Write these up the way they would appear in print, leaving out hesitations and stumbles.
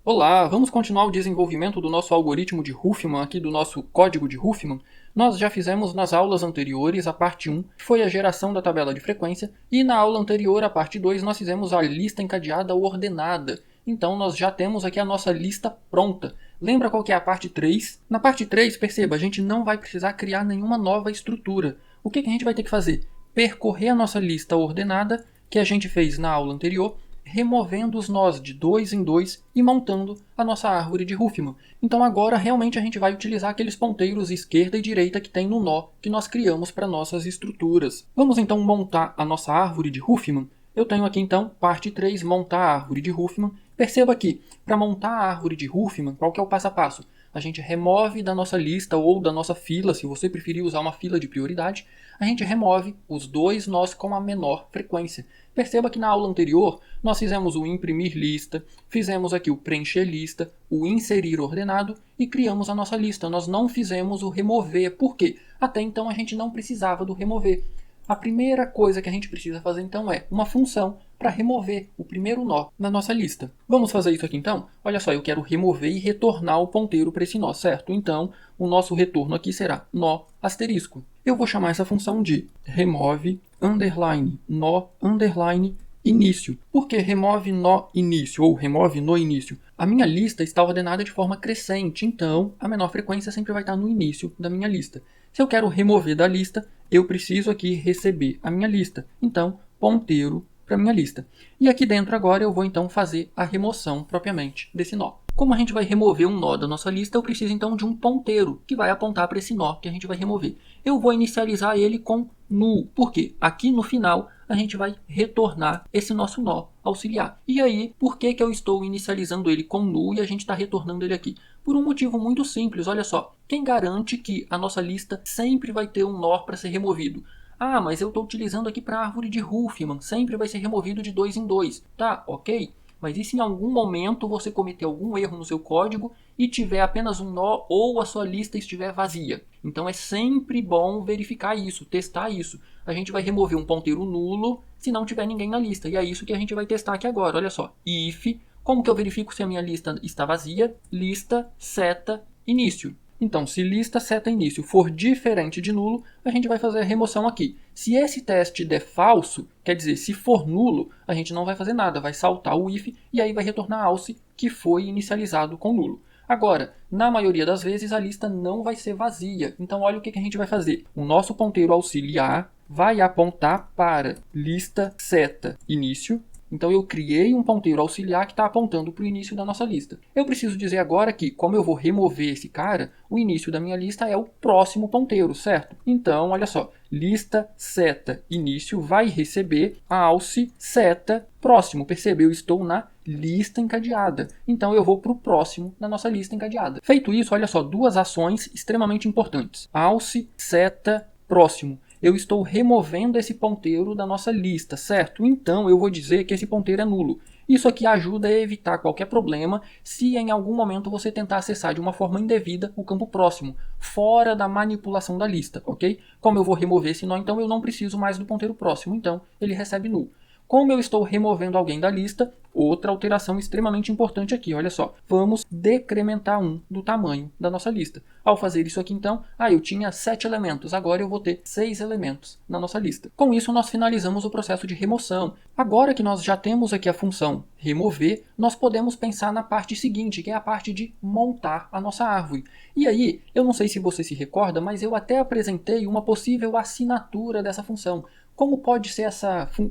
Olá, vamos continuar o desenvolvimento do nosso algoritmo de Huffman, aqui do nosso código de Huffman. Nós já fizemos nas aulas anteriores a parte 1, que foi a geração da tabela de frequência, e na aula anterior, a parte 2, nós fizemos a lista encadeada ordenada. Então nós já temos aqui a nossa lista pronta. Lembra qual que é a parte 3? Na parte 3, perceba, a gente não vai precisar criar nenhuma nova estrutura. O que a gente vai ter que fazer? Percorrer a nossa lista ordenada, que a gente fez na aula anterior, removendo os nós de 2 em 2 e montando a nossa árvore de Huffman. Então agora realmente a gente vai utilizar aqueles ponteiros esquerda e direita que tem no nó que nós criamos para nossas estruturas. Vamos então montar a nossa árvore de Huffman. Eu tenho aqui então, parte 3, montar a árvore de Huffman. Perceba aqui, para montar a árvore de Huffman, qual que é o passo a passo? A gente remove da nossa lista ou da nossa fila, se você preferir usar uma fila de prioridade, a gente remove os dois nós com a menor frequência. Perceba que na aula anterior nós fizemos o imprimir lista, fizemos aqui o preencher lista, o inserir ordenado e criamos a nossa lista. Nós não fizemos o remover. Por quê? Até então a gente não precisava do remover. A primeira coisa que a gente precisa fazer então é uma função para remover o primeiro nó na nossa lista. Vamos fazer isso aqui então? Olha só, eu quero remover e retornar o ponteiro para esse nó, certo? Então, o nosso retorno aqui será nó asterisco. Eu vou chamar essa função de remove underline nó underline início. Por que remove nó início ou remove no início? A minha lista está ordenada de forma crescente, então a menor frequência sempre vai estar no início da minha lista. Se eu quero remover da lista, eu preciso aqui receber a minha lista. Então, ponteiro para a minha lista. E aqui dentro agora eu vou então fazer a remoção propriamente desse nó. Como a gente vai remover um nó da nossa lista, eu preciso então de um ponteiro que vai apontar para esse nó que a gente vai remover. Eu vou inicializar ele com null, porque aqui no final a gente vai retornar esse nosso nó auxiliar. E aí, por que eu estou inicializando ele com null e a gente está retornando ele aqui? Por um motivo muito simples, olha só. Quem garante que a nossa lista sempre vai ter um nó para ser removido? Ah, mas eu estou utilizando aqui para a árvore de Huffman, sempre vai ser removido de 2 em 2. Tá, ok. Mas e se em algum momento você cometer algum erro no seu código e tiver apenas um nó ou a sua lista estiver vazia? Então é sempre bom verificar isso, testar isso. A gente vai remover um ponteiro nulo se não tiver ninguém na lista. E é isso que a gente vai testar aqui agora. Olha só, if, como que eu verifico se a minha lista está vazia? Lista, seta, início. Então, se lista seta início for diferente de nulo, a gente vai fazer a remoção aqui. Se esse teste der falso, quer dizer, se for nulo, a gente não vai fazer nada, vai saltar o if e aí vai retornar alce, que foi inicializado com nulo. Agora, na maioria das vezes, a lista não vai ser vazia. Então, olha o que a gente vai fazer. O nosso ponteiro auxiliar vai apontar para lista seta início. Então eu criei um ponteiro auxiliar que está apontando para o início da nossa lista. Eu preciso dizer agora que, como eu vou remover esse cara, o início da minha lista é o próximo ponteiro, certo? Então, olha só, lista seta início vai receber a alce seta próximo. Percebe? Eu estou na lista encadeada. Então eu vou para o próximo na nossa lista encadeada. Feito isso, olha só, duas ações extremamente importantes. Alce seta próximo. Eu estou removendo esse ponteiro da nossa lista, certo? Então eu vou dizer que esse ponteiro é nulo. Isso aqui ajuda a evitar qualquer problema se em algum momento você tentar acessar de uma forma indevida o campo próximo, fora da manipulação da lista, ok? Como eu vou remover esse nó, então eu não preciso mais do ponteiro próximo, então ele recebe null. Como eu estou removendo alguém da lista, outra alteração extremamente importante aqui, olha só. Vamos decrementar 1 do tamanho da nossa lista. Ao fazer isso aqui então, eu tinha 7 elementos, agora eu vou ter 6 elementos na nossa lista. Com isso nós finalizamos o processo de remoção. Agora que nós já temos aqui a função remover, nós podemos pensar na parte seguinte, que é a parte de montar a nossa árvore. E aí, eu não sei se você se recorda, mas eu até apresentei uma possível assinatura dessa função. Como pode ser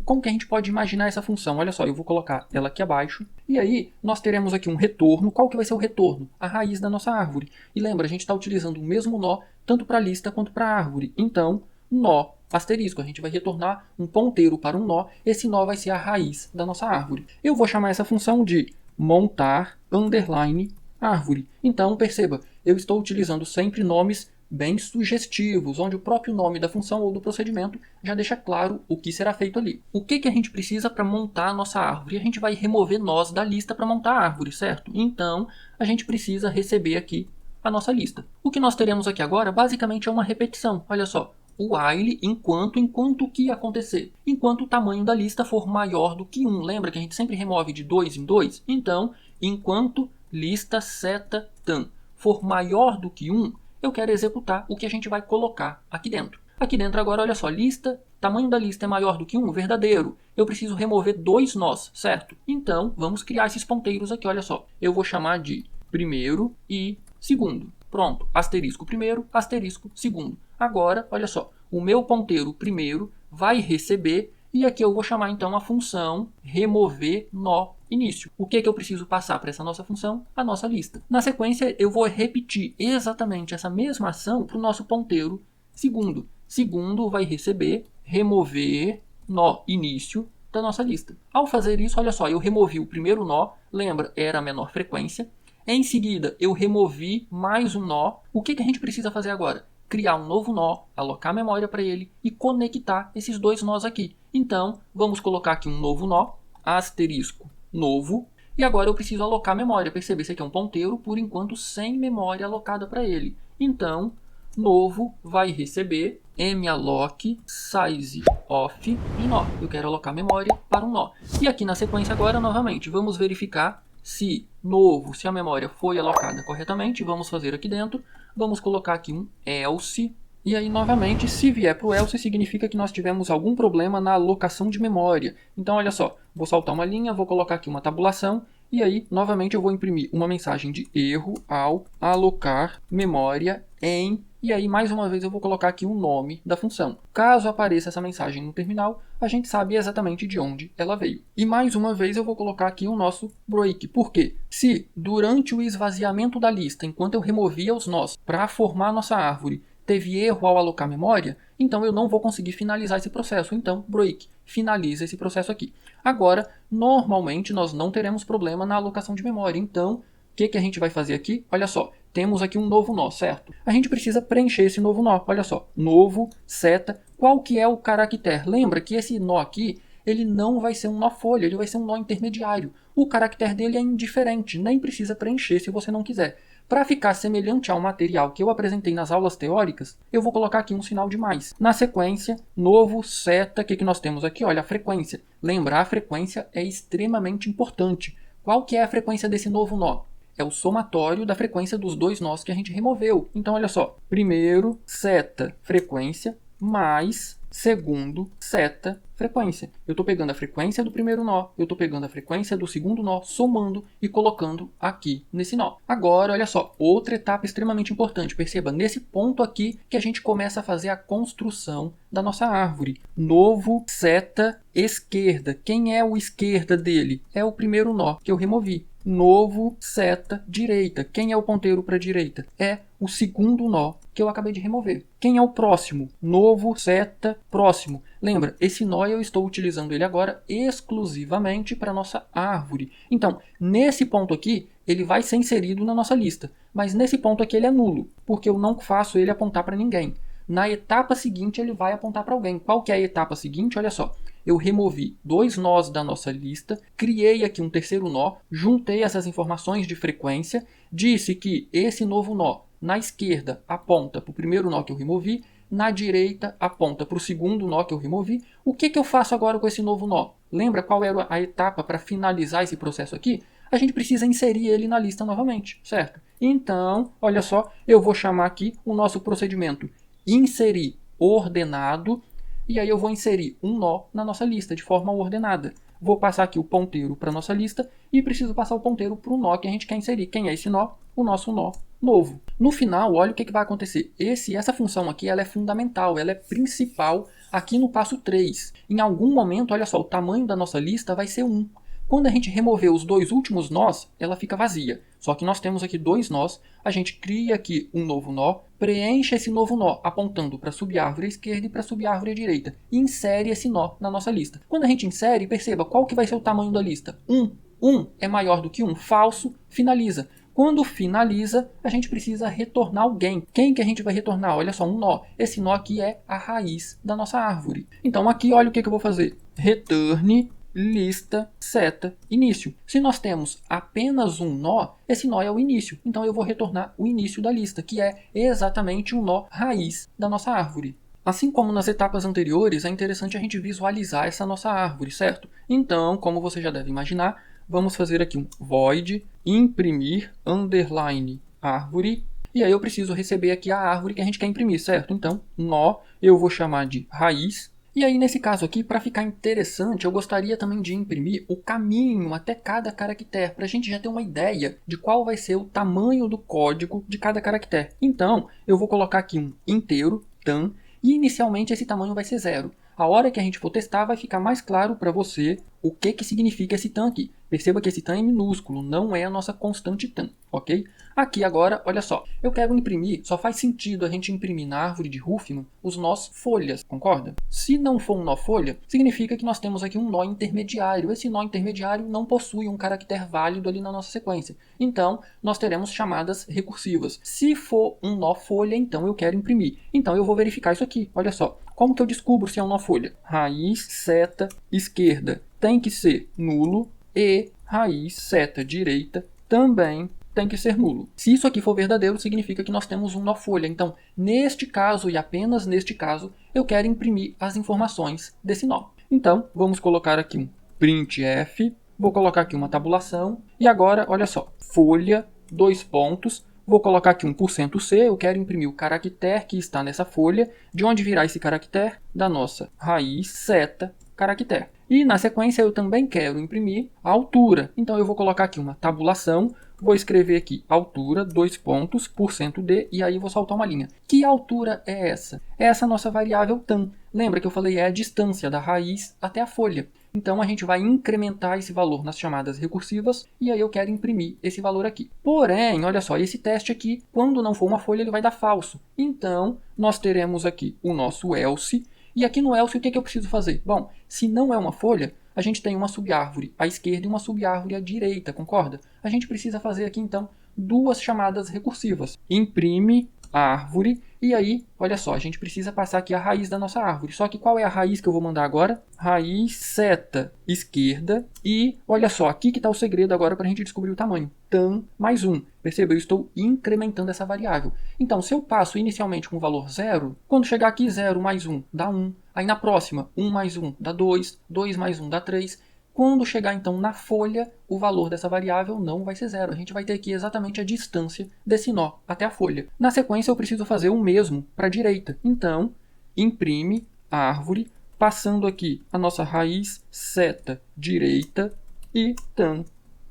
como que a gente pode imaginar essa função? Olha só, eu vou colocar ela aqui abaixo. E aí, nós teremos aqui um retorno. Qual que vai ser o retorno? A raiz da nossa árvore. E lembra, a gente está utilizando o mesmo nó, tanto para a lista quanto para a árvore. Então, nó asterisco. A gente vai retornar um ponteiro para um nó. Esse nó vai ser a raiz da nossa árvore. Eu vou chamar essa função de montar underline árvore. Então, perceba, eu estou utilizando sempre nomes bem sugestivos, onde o próprio nome da função ou do procedimento já deixa claro o que será feito ali. O que a gente precisa para montar a nossa árvore? A gente vai remover nós da lista para montar a árvore, certo? Então, a gente precisa receber aqui a nossa lista. O que nós teremos aqui agora, basicamente, é uma repetição. Olha só, o while enquanto o que acontecer? Enquanto o tamanho da lista for maior do que 1. Lembra que a gente sempre remove de 2 em 2? Então, enquanto lista seta tam for maior do que 1, eu quero executar o que a gente vai colocar aqui dentro. Aqui dentro agora, olha só, lista, tamanho da lista é maior do que 1, verdadeiro. Eu preciso remover 2 nós, certo? Então, vamos criar esses ponteiros aqui, olha só. Eu vou chamar de primeiro e segundo. Pronto, asterisco primeiro, asterisco segundo. Agora, olha só, o meu ponteiro primeiro vai receber, e aqui eu vou chamar então a função remover nó início. O que eu preciso passar para essa nossa função? A nossa lista. Na sequência, eu vou repetir exatamente essa mesma ação para o nosso ponteiro segundo. Segundo vai receber remover nó início da nossa lista. Ao fazer isso, olha só, eu removi o primeiro nó, lembra, era a menor frequência. Em seguida, eu removi mais um nó. O que a gente precisa fazer agora? Criar um novo nó, alocar memória para ele e conectar esses 2 nós aqui. Então, vamos colocar aqui um novo nó, asterisco novo, e agora eu preciso alocar memória. Percebe, esse aqui é um ponteiro, por enquanto sem memória alocada para ele. Então, novo vai receber malloc size of de nó. Eu quero alocar memória para um nó. E aqui na sequência agora, novamente, vamos verificar se novo, se a memória foi alocada corretamente. Vamos fazer aqui dentro. Vamos colocar aqui um else. E aí, novamente, se vier para o else, significa que nós tivemos algum problema na alocação de memória. Então, olha só, vou saltar uma linha, vou colocar aqui uma tabulação. E aí, novamente, eu vou imprimir uma mensagem de erro ao alocar memória em... E aí, mais uma vez, eu vou colocar aqui o nome da função. Caso apareça essa mensagem no terminal, a gente sabe exatamente de onde ela veio. E mais uma vez, eu vou colocar aqui o nosso break. Por quê? Se durante o esvaziamento da lista, enquanto eu removia os nós para formar a nossa árvore, teve erro ao alocar memória, então eu não vou conseguir finalizar esse processo. Então, break, finaliza esse processo aqui. Agora, normalmente, nós não teremos problema na alocação de memória. Então, o que a gente vai fazer aqui? Olha só, temos aqui um novo nó, certo? A gente precisa preencher esse novo nó. Olha só, novo, seta, qual que é o caractere? Lembra que esse nó aqui, ele não vai ser um nó folha, ele vai ser um nó intermediário. O caractere dele é indiferente, nem precisa preencher se você não quiser. Para ficar semelhante ao material que eu apresentei nas aulas teóricas, eu vou colocar aqui um sinal de mais. Na sequência, novo, seta, o que nós temos aqui? Olha, a frequência. Lembrar, a frequência é extremamente importante. Qual que é a frequência desse novo nó? É o somatório da frequência dos 2 nós que a gente removeu. Então, olha só. Primeiro, seta, frequência, mais segundo, seta, frequência. Eu estou pegando a frequência do primeiro nó, eu estou pegando a frequência do segundo nó, somando e colocando aqui nesse nó. Agora, olha só, outra etapa extremamente importante. Perceba, nesse ponto aqui que a gente começa a fazer a construção da nossa árvore. Novo, seta, esquerda. Quem é o esquerda dele? É o primeiro nó que eu removi. Novo, seta, direita. Quem é o ponteiro para a direita? É o segundo nó que eu acabei de remover. Quem é o próximo? Novo, seta, próximo. Lembra, esse nó eu estou utilizando ele agora exclusivamente para a nossa árvore. Então, nesse ponto aqui, ele vai ser inserido na nossa lista. Mas nesse ponto aqui ele é nulo, porque eu não faço ele apontar para ninguém. Na etapa seguinte, ele vai apontar para alguém. Qual que é a etapa seguinte? Olha só. Eu removi 2 nós da nossa lista, criei aqui um terceiro nó, juntei essas informações de frequência, disse que esse novo nó na esquerda aponta para o primeiro nó que eu removi, na direita aponta para o segundo nó que eu removi. O que eu faço agora com esse novo nó? Lembra qual era a etapa para finalizar esse processo aqui? A gente precisa inserir ele na lista novamente, certo? Então, olha só, eu vou chamar aqui o nosso procedimento inserir ordenado. E aí eu vou inserir um nó na nossa lista de forma ordenada. Vou passar aqui o ponteiro para a nossa lista e preciso passar o ponteiro para o nó que a gente quer inserir. Quem é esse nó? O nosso nó novo. No final, olha o que vai acontecer. Essa função aqui ela é fundamental, ela é principal aqui no passo 3. Em algum momento, olha só, o tamanho da nossa lista vai ser 1. Quando a gente remover os 2 últimos nós, ela fica vazia. Só que nós temos aqui 2 nós, a gente cria aqui um novo nó, preenche esse novo nó apontando para a subárvore esquerda e para a subárvore direita. E insere esse nó na nossa lista. Quando a gente insere, perceba qual que vai ser o tamanho da lista. 1. 1 é maior do que 1. Falso, finaliza. Quando finaliza, a gente precisa retornar alguém. Quem que a gente vai retornar? Olha só, um nó. Esse nó aqui é a raiz da nossa árvore. Então aqui, olha o que eu vou fazer. Return lista, seta, início. Se nós temos apenas um nó, esse nó é o início. Então eu vou retornar o início da lista, que é exatamente o nó raiz da nossa árvore. Assim como nas etapas anteriores, é interessante a gente visualizar essa nossa árvore, certo? Então, como você já deve imaginar, vamos fazer aqui um void imprimir underline árvore. E aí eu preciso receber aqui a árvore que a gente quer imprimir, certo? Então, nó, eu vou chamar de raiz. E aí, nesse caso aqui, para ficar interessante, eu gostaria também de imprimir o caminho até cada caractere, para a gente já ter uma ideia de qual vai ser o tamanho do código de cada caractere. Então, eu vou colocar aqui um inteiro, tam, e inicialmente esse tamanho vai ser 0. A hora que a gente for testar, vai ficar mais claro para você o que significa esse tam aqui. Perceba que esse tam é minúsculo, não é a nossa constante tam, ok? Aqui agora, olha só, eu quero imprimir, só faz sentido a gente imprimir na árvore de Huffman os nós folhas, concorda? Se não for um nó folha, significa que nós temos aqui um nó intermediário. Esse nó intermediário não possui um caractere válido ali na nossa sequência. Então, nós teremos chamadas recursivas. Se for um nó folha, então eu quero imprimir. Então eu vou verificar isso aqui, olha só. Como que eu descubro se é um nó folha? Raiz, seta, esquerda tem que ser nulo e raiz, seta, direita também tem que ser nulo. Se isso aqui for verdadeiro, significa que nós temos um nó folha. Então, neste caso e apenas neste caso, eu quero imprimir as informações desse nó. Então, vamos colocar aqui um printf, vou colocar aqui uma tabulação, e agora, olha só, folha, dois pontos, vou colocar aqui um %c, eu quero imprimir o caractere que está nessa folha. De onde virá esse caractere? Da nossa raiz, seta, caractere. E na sequência eu também quero imprimir a altura. Então eu vou colocar aqui uma tabulação, vou escrever aqui altura, dois pontos, %d, e aí vou saltar uma linha. Que altura é essa? É essa nossa variável tam. Lembra que eu falei é a distância da raiz até a folha. Então a gente vai incrementar esse valor nas chamadas recursivas, e aí eu quero imprimir esse valor aqui. Porém, olha só, esse teste aqui, quando não for uma folha, ele vai dar falso. Então, nós teremos aqui o nosso else. E aqui no else, o que eu preciso fazer? Bom, se não é uma folha, a gente tem uma subárvore à esquerda e uma subárvore à direita, concorda? A gente precisa fazer aqui, então, duas chamadas recursivas. Imprime árvore, e aí, olha só, a gente precisa passar aqui a raiz da nossa árvore. Só que qual é a raiz que eu vou mandar agora? Raiz, seta, esquerda, e olha só, aqui que está o segredo agora para a gente descobrir o tamanho. Tam mais 1. Perceba, eu estou incrementando essa variável. Então, se eu passo inicialmente com o valor 0, quando chegar aqui 0 mais 1 dá 1. Aí na próxima, 1 mais 1 dá 2, 2 mais 1 dá 3. Quando chegar então na folha, o valor dessa variável não vai ser 0. A gente vai ter aqui exatamente a distância desse nó até a folha. Na sequência eu preciso fazer o mesmo para a direita. Então, imprime árvore, passando aqui a nossa raiz, seta, direita e tam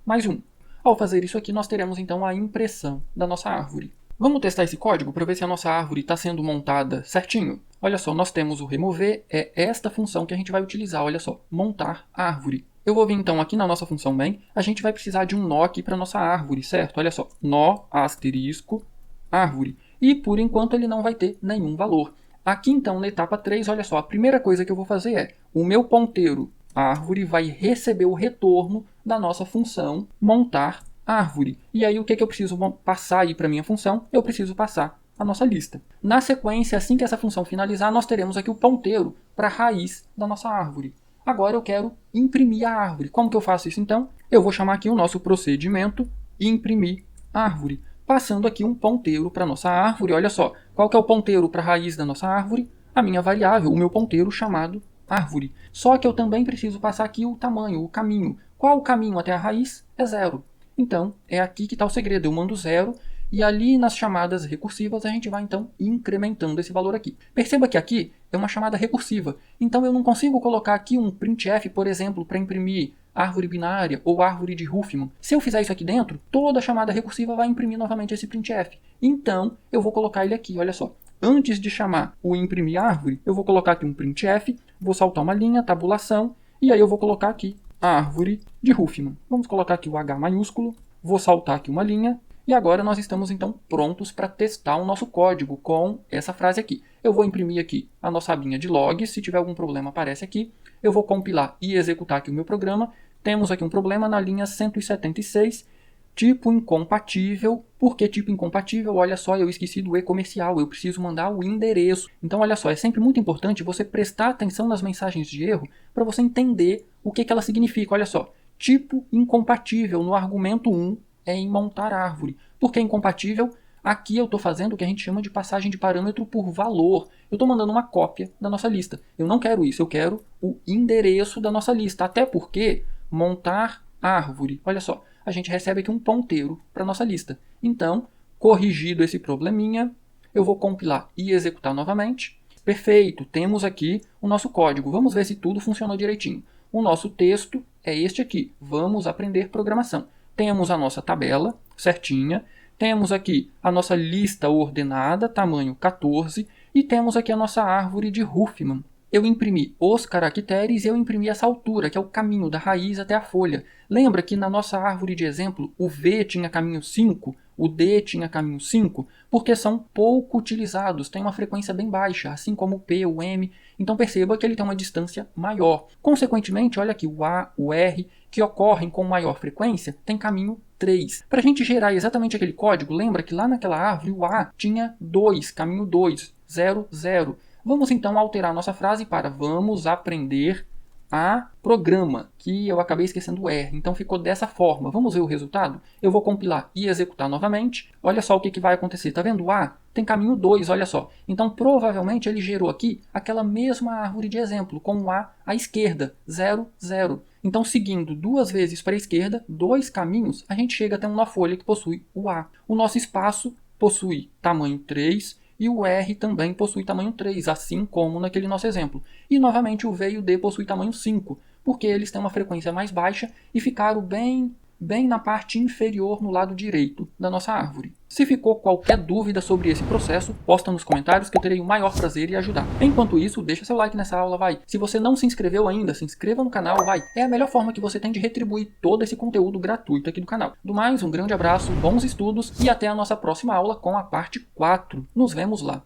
mais 1. Ao fazer isso aqui, nós teremos então a impressão da nossa árvore. Vamos testar esse código para ver se a nossa árvore está sendo montada certinho? Olha só, nós temos o remover, é esta função que a gente vai utilizar, olha só, montar árvore. Eu vou vir então aqui na nossa função main, a gente vai precisar de um nó aqui para a nossa árvore, certo? Olha só, nó, asterisco, árvore. E por enquanto ele não vai ter nenhum valor. Aqui então na etapa 3, olha só, a primeira coisa que eu vou fazer é, o meu ponteiro árvore vai receber o retorno da nossa função montar árvore. E aí o que eu preciso passar aí para a minha função? Eu preciso passar a nossa lista. Na sequência, assim que essa função finalizar, nós teremos aqui o ponteiro para a raiz da nossa árvore. Agora eu quero imprimir a árvore. Como que eu faço isso então? Eu vou chamar aqui o nosso procedimento imprimir árvore, passando aqui um ponteiro para a nossa árvore. Olha só, qual que é o ponteiro para a raiz da nossa árvore? A minha variável, o meu ponteiro chamado árvore. Só que eu também preciso passar aqui o tamanho, o caminho. Qual o caminho até a raiz? É 0. Então, é aqui que está o segredo. Eu mando 0 e ali nas chamadas recursivas a gente vai então incrementando esse valor aqui. Perceba que aqui é uma chamada recursiva. Então eu não consigo colocar aqui um printf, por exemplo, para imprimir árvore binária ou árvore de Huffman. Se eu fizer isso aqui dentro, toda chamada recursiva vai imprimir novamente esse printf. Então eu vou colocar ele aqui, olha só. Antes de chamar o imprimir árvore, eu vou colocar aqui um printf, vou saltar uma linha, tabulação, e aí eu vou colocar aqui árvore de Huffman. Vamos colocar aqui o H maiúsculo, vou saltar aqui uma linha, e agora nós estamos então prontos para testar o nosso código com essa frase aqui. Eu vou imprimir aqui a nossa abinha de logs, se tiver algum problema aparece aqui. Eu vou compilar e executar aqui o meu programa. Temos aqui um problema na linha 176, tipo incompatível. Por que tipo incompatível? Olha só, eu esqueci do e-comercial, eu preciso mandar o endereço. Então olha só, é sempre muito importante você prestar atenção nas mensagens de erro para você entender o que ela significa. Olha só, tipo incompatível no argumento 1 é em montar árvore. Por que incompatível? Aqui eu estou fazendo o que a gente chama de passagem de parâmetro por valor. Eu estou mandando uma cópia da nossa lista. Eu não quero isso, eu quero o endereço da nossa lista. Até porque montar árvore. Olha só, a gente recebe aqui um ponteiro para a nossa lista. Então, corrigido esse probleminha, eu vou compilar e executar novamente. Perfeito, temos aqui o nosso código. Vamos ver se tudo funcionou direitinho. O nosso texto é este aqui. Vamos aprender programação. Temos a nossa tabela certinha. Temos aqui a nossa lista ordenada, tamanho 14. E temos aqui a nossa árvore de Huffman. Eu imprimi os caracteres e eu imprimi essa altura, que é o caminho da raiz até a folha. Lembra que na nossa árvore de exemplo, o V tinha caminho 5, o D tinha caminho 5, porque são pouco utilizados, tem uma frequência bem baixa, assim como o P, o M. Então perceba que ele tem uma distância maior. Consequentemente, olha aqui, o A, o R, que ocorrem com maior frequência, tem caminho 3. Para a gente gerar exatamente aquele código, lembra que lá naquela árvore o A tinha 2, caminho 2, 0, 0. Vamos então alterar nossa frase para vamos aprender a programa, que eu acabei esquecendo o R. Então ficou dessa forma. Vamos ver o resultado? Eu vou compilar e executar novamente. Olha só o que vai acontecer. Está vendo o A? Tem caminho 2, olha só. Então provavelmente ele gerou aqui aquela mesma árvore de exemplo, com o A à esquerda, 0, 0. Então seguindo 2 vezes para a esquerda, 2 caminhos, a gente chega até uma folha que possui o A. O nosso espaço possui tamanho 3, e o R também possui tamanho 3, assim como naquele nosso exemplo. E novamente o V e o D possuem tamanho 5, porque eles têm uma frequência mais baixa e ficaram bem na parte inferior no lado direito da nossa árvore. Se ficou qualquer dúvida sobre esse processo, posta nos comentários que eu terei o maior prazer em ajudar. Enquanto isso, deixa seu like nessa aula, vai. Se você não se inscreveu ainda, se inscreva no canal, vai. É a melhor forma que você tem de retribuir todo esse conteúdo gratuito aqui do canal. Do mais, um grande abraço, bons estudos e até a nossa próxima aula com a parte 4. Nos vemos lá.